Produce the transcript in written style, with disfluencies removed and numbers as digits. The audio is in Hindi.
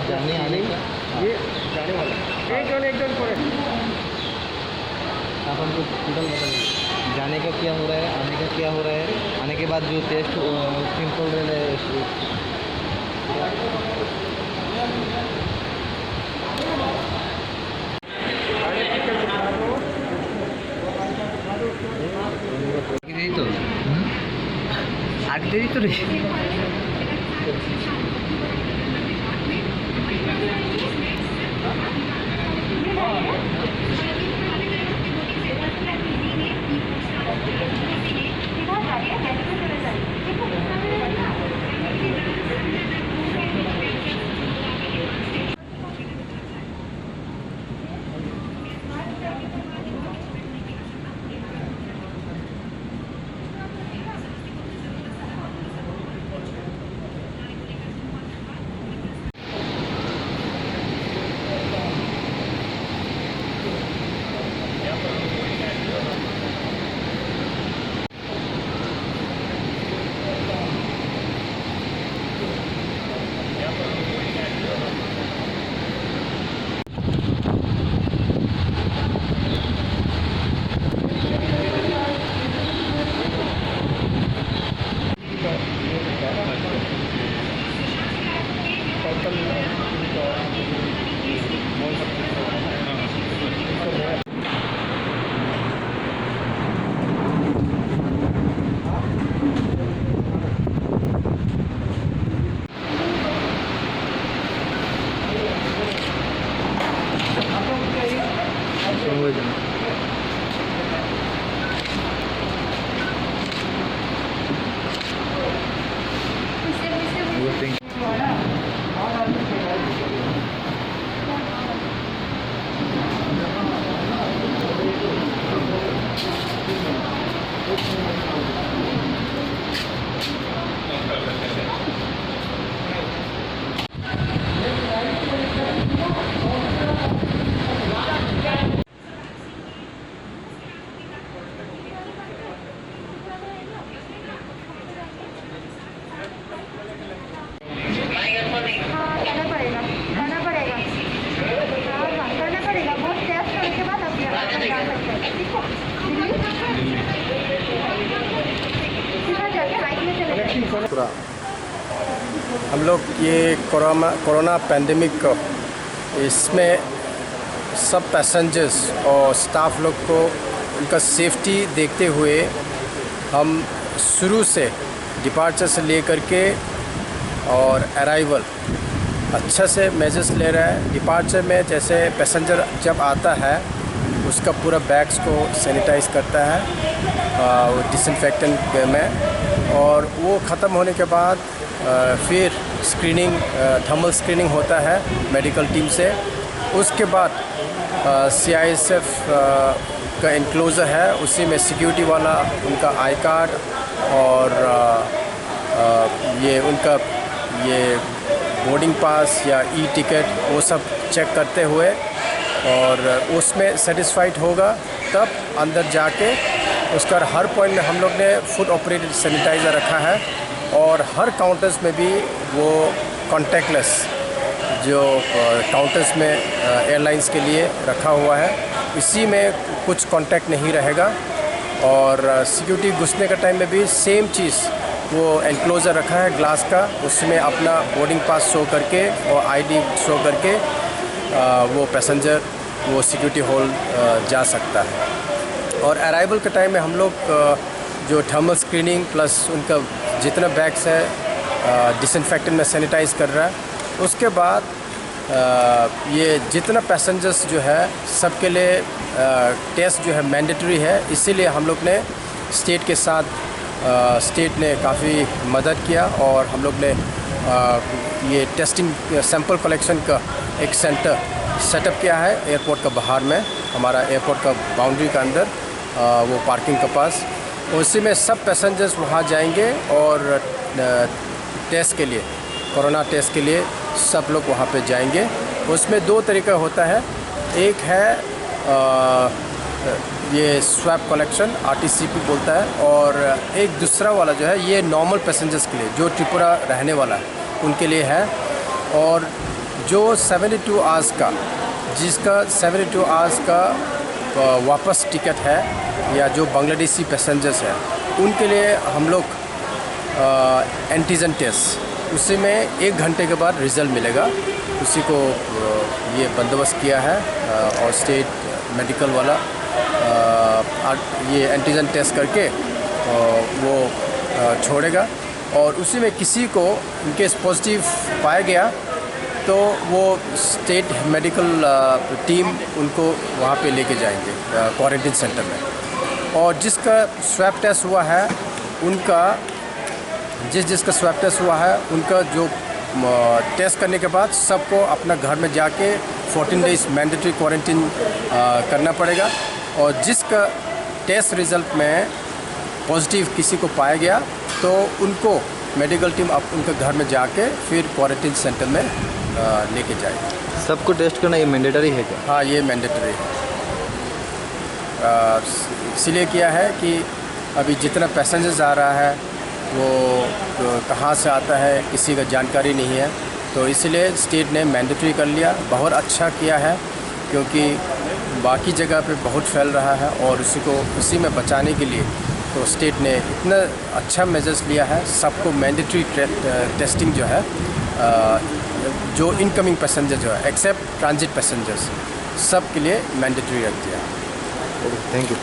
जाने आने का ये जाने वाला एक जन करे अपन को टोटल बताइए, जाने का क्या हो रहा है, आने का क्या हो रहा है, आने के बाद जो टेस्ट सिंपल रहे तो आगे देरी तो रही पूरा हम लोग ये कोरोना पैंडेमिक इसमें सब पैसेंजर्स और स्टाफ लोग को उनका सेफ्टी देखते हुए हम शुरू से डिपार्चर से लेकर के और अराइवल अच्छा से मेजर्स ले रहा है। डिपार्चर में जैसे पैसेंजर जब आता है उसका पूरा बैग्स को सैनिटाइज़ करता है वो डिसइंफेक्टेंट में, और वो ख़त्म होने के बाद फिर स्क्रीनिंग थर्मल स्क्रीनिंग होता है मेडिकल टीम से। उसके बाद CISF का इनक्लोज़र है, उसी में सिक्योरिटी वाला उनका आई कार्ड और ये उनका ये बोर्डिंग पास या टिकट वो सब चेक करते हुए, और उसमें सेटिस्फाइड होगा तब अंदर जाके उसका हर पॉइंट में हम लोग ने फुट ऑपरेटेड सैनिटाइज़र रखा है, और हर काउंटर्स में भी वो कॉन्टैक्टलेस जो काउंटर्स में एयरलाइंस के लिए रखा हुआ है, इसी में कुछ कांटेक्ट नहीं रहेगा। और सिक्योरिटी घुसने का टाइम में भी सेम चीज़ वो एनक्लोज़र रखा है ग्लास का, उसमें अपना बोर्डिंग पास शो करके और ID शो करके वो पैसेंजर वो सिक्योरिटी हॉल जा सकता है। और अराइवल के टाइम में हम लोग जो थर्मल स्क्रीनिंग प्लस उनका जितना बैग्स है डिसइंफेक्टेंट में सैनिटाइज़ कर रहा है। उसके बाद ये जितना पैसेंजर्स जो है सबके लिए टेस्ट जो है मैंडेटरी है, इसीलिए हम लोग ने स्टेट के साथ स्टेट ने काफ़ी मदद किया, और हम लोग ने ये टेस्टिंग सैंपल कलेक्शन का एक सेंटर सेटअप किया है एयरपोर्ट का बाहर में, हमारा एयरपोर्ट का बाउंड्री का अंदर वो पार्किंग के पास। उसी में सब पैसेंजर्स वहाँ जाएंगे और टेस्ट के लिए, कोरोना टेस्ट के लिए सब लोग वहाँ पे जाएंगे। उसमें दो तरीका होता है, एक है ये स्वैब कलेक्शन RTCP बोलता है, और एक दूसरा वाला जो है ये नॉर्मल पैसेंजर्स के लिए जो त्रिपुरा रहने वाला है उनके लिए है। और जो 72 आवर्स का, जिसका 72 आवर्स का वापस टिकट है, या जो बांग्लादेशी पैसेंजर्स हैं उनके लिए हम लोग एंटीजन टेस्ट, उसी में 1 घंटे के बाद रिज़ल्ट मिलेगा। उसी को ये बंदोबस्त किया है और स्टेट मेडिकल वाला ये एंटीजन टेस्ट करके वो छोड़ेगा। और उसी में किसी को इनकेस पॉजिटिव पाया गया तो वो स्टेट मेडिकल टीम उनको वहाँ पे लेके जाएंगे क्वारंटीन सेंटर में। और जिसका स्वैब टेस्ट हुआ है उनका, जिसका स्वैब टेस्ट हुआ है उनका जो टेस्ट करने के बाद सबको अपना घर में जाके 14 डेज़ मैंडेटरी क्वारंटीन करना पड़ेगा। और जिसका टेस्ट रिज़ल्ट में पॉजिटिव किसी को पाया गया तो उनको मेडिकल टीम अब उनके घर में जाके फिर क्वारंटीन सेंटर में लेके जाएगी। सबको टेस्ट करना ये मैंडेटरी है क्या? हाँ, ये मैंडेटरी है। इसलिए किया है कि अभी जितना पैसेंजर्स आ रहा है वो कहाँ से आता है किसी का जानकारी नहीं है, तो इसलिए स्टेट ने मैंडेटरी कर लिया। बहुत अच्छा किया है क्योंकि बाकी जगह पे बहुत फैल रहा है और उसी में बचाने के लिए तो स्टेट ने इतना अच्छा मेजर्स लिया है। सबको मैंडेटरी टेस्टिंग जो है, जो इनकमिंग पैसेंजर जो है एक्सेप्ट ट्रांजिट पैसेंजर्स, सब के लिए मैंडेटरी रख दिया। Thank you.